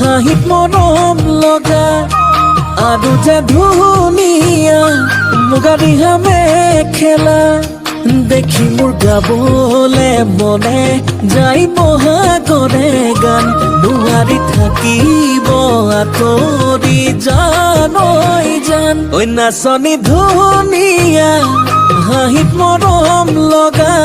হাঁহিত মৰম লগা আৰু যে ধুনীয়া মুগা ৰিহা মেখেলা দেখি মোৰ গাবলে মনে যাই বহাগৰে গান নোৱাৰি থাকিব আঁতৰি জানৈ জান ঐ নাচনী ধুনীয়া হাঁহিত মৰম লগা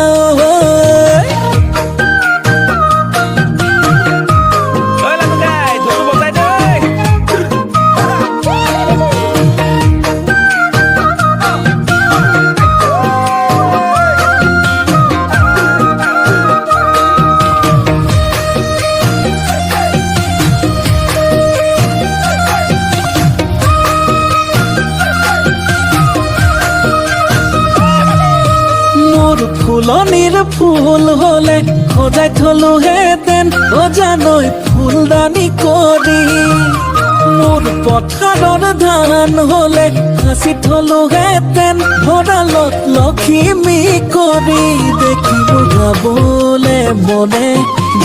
ফুলনিৰ ফুল হলে সজাই থলোহেঁতেন অজানৈ ফুলদানি কৰি মোৰ পথাৰৰ ধান হলে সাঁচি থলোহেঁতেন ভঁৰালত লখিমী কৰি দেখিব গাবলে মনে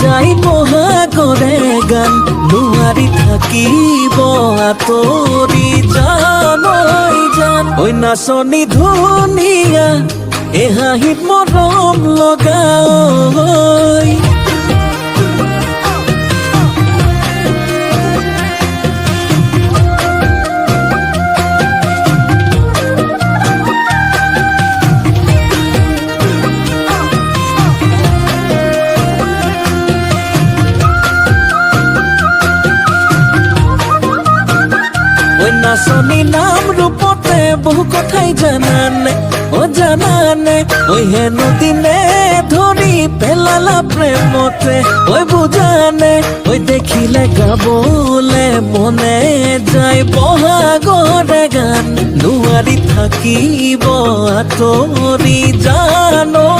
যাই বহাগৰে গান নোৱাৰি থাকিব আঁতৰি জানৈ জান ঐ নাচনী ধুনীয়া এ হাঁহিত মৰম লগা নাচনী নাম ৰূপতে বহু কথাই জানানে জানানে ঐ হেনো দিনে ধৰি পেলালা প্ৰেমতে ঐ বুজানে ঐ দেখিলে গাবলে মনে যায় বহাগৰে গান নোৱাৰি থাকিব আঁতৰি জানো